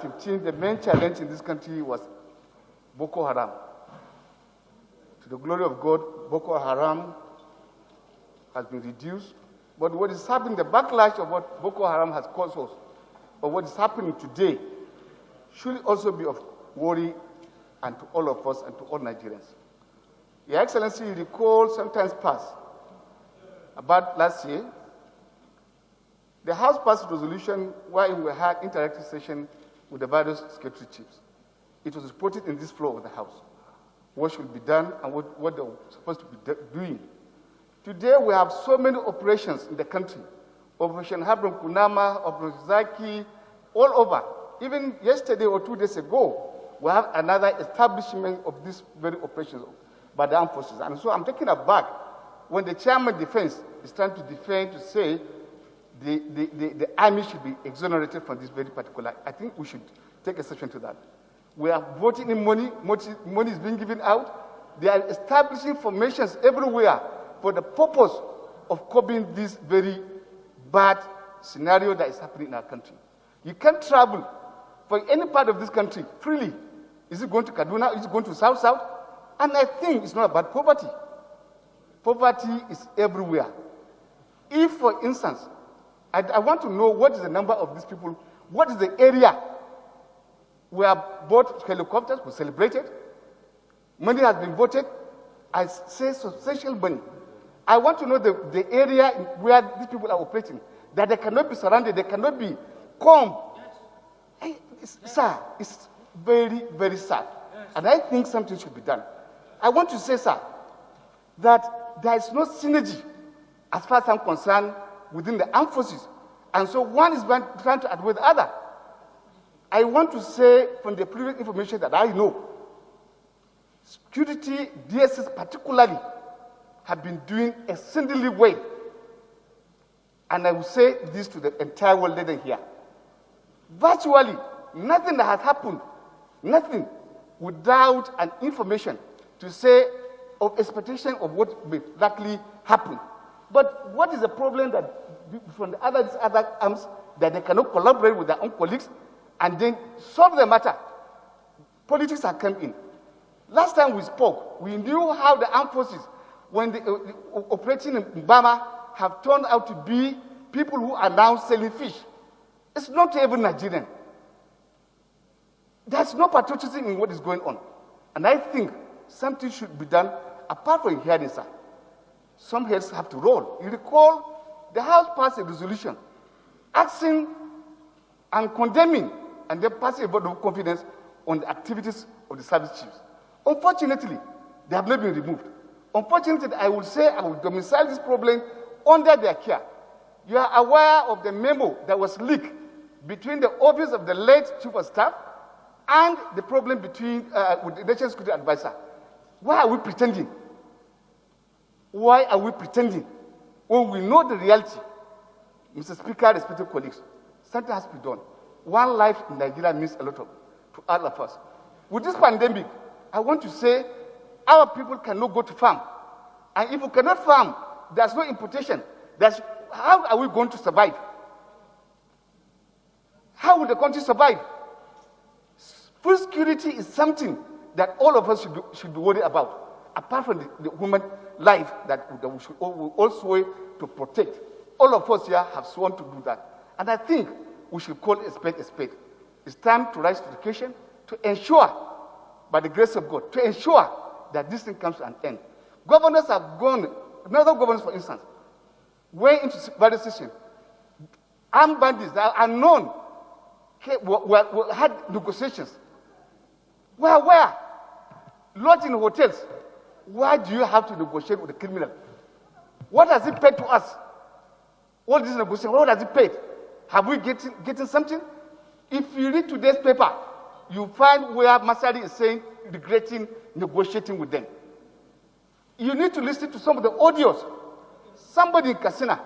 15, the main challenge in this country was Boko Haram. To the glory of God, Boko Haram has been reduced. But what is happening, the backlash of what Boko Haram has caused us, or what is happening today, should also be of worry and to all of us and to all Nigerians. Your Excellency, you recall sometimes past, about last year, the House passed a resolution wherein we had interactive session with the various security chiefs. It was reported in this floor of the House what should be done and what they were supposed to be doing. Today, we have so many operations in the country. Operation Habron Kunama, Operation Zaki, all over. Even yesterday or 2 days ago, we have another establishment of these very operations by the armed forces. And so I'm taking aback when the chairman of defense is trying to defend, to say the army should be exonerated from this very particular. I think we should take exception to that. We are voting in money is being given out. They are establishing formations everywhere for the purpose of curbing this very bad scenario that is happening in our country. You can't travel for any part of this country freely. Is it going to Kaduna? Is it going to South? And I think it's not about poverty. Poverty is everywhere. If, for instance, I want to know what is the number of these people, what is the area where bought helicopters were celebrated, money has been voted, I say substantial money. I want to know the area where these people are operating, that they cannot be surrounded, they cannot be combed. Sir, it's very, very sad. And I think something should be done. I want to say, sir, that there is no synergy as far as I'm concerned within the armed forces. And so one is trying to outweigh the other. I want to say from the previous information that I know, security, DSS particularly, have been doing exceedingly well. And I will say this to the entire world living here. Virtually, nothing that has happened, nothing, without an information to say of expectation of what may likely happen. But what is the problem that from the other arms that they cannot collaborate with their own colleagues and then solve the matter? Politics have come in. Last time we spoke, we knew how the armed forces, when they operating in Bama, have turned out to be people who are now selling fish. It's not even Nigerian. There's no patriotism in what is going on. And I think something should be done apart from hearing, sir. Some heads have to roll. You recall the House passed a resolution asking and condemning and then passing a vote of confidence on the activities of the service chiefs. Unfortunately, they have not been removed. Unfortunately, I will say I will domicile this problem under their care. You are aware of the memo that was leaked between the office of the late chief of staff and the problem between with the national security advisor. Why are we pretending? Why are we pretending when we know the reality? Mr. Speaker, respected colleagues, something has to be done. One life in Nigeria means a lot to all of us. With this pandemic, I want to say our people cannot go to farm. And if we cannot farm, there's no importation. How are we going to survive? How will the country survive? Food security is something that all of us should be worried about, apart from the human life that we should also to protect. All of us here have sworn to do that. And I think we should call a spade a spade. It's time to rise to the occasion to ensure, by the grace of God, to ensure that this thing comes to an end. Governors have gone, another governors, for instance, went into various sessions. Armed bandits that are known had negotiations. Where? Lodged in hotels. Why do you have to negotiate with the criminal? What has it paid to us? All this negotiation, what has it paid? Have we getting something? If you read today's paper, you find where Masari is saying, regretting negotiating with them. You need to listen to some of the audios. Somebody in Kasina,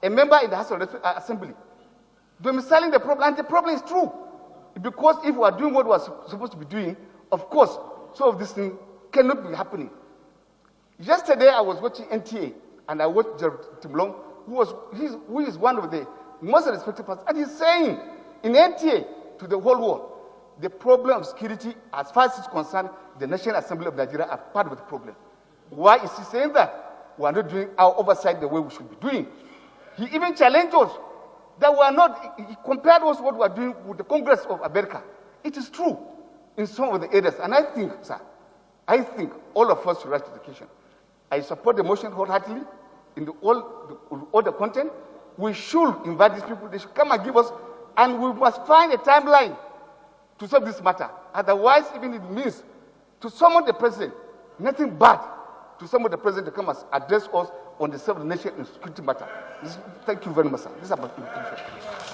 a member in the House of Assembly, domiciling the problem, and the problem is true. Because if we are doing what we are supposed to be doing, of course, some of this thing cannot be happening. Yesterday, I was watching NTA, and I watched Gerald Timlong, who is one of the most respected persons, and he's saying in NTA to the whole world. The problem of security, as far as it's concerned, the National Assembly of Nigeria are part of the problem. Why is he saying that? We are not doing our oversight the way we should be doing. He even challenged us that we are not, he compared us what we are doing with the Congress of America. It is true in some of the areas. And I think, sir, all of us should rise to the occasion. I support the motion wholeheartedly in all the content. We should invite these people. They should come and give us, and we must find a timeline to solve this matter. Otherwise, even it means to summon the president, nothing bad to summon the president to come and address us on the self-nation and security matter. Thank you very much, sir. This is about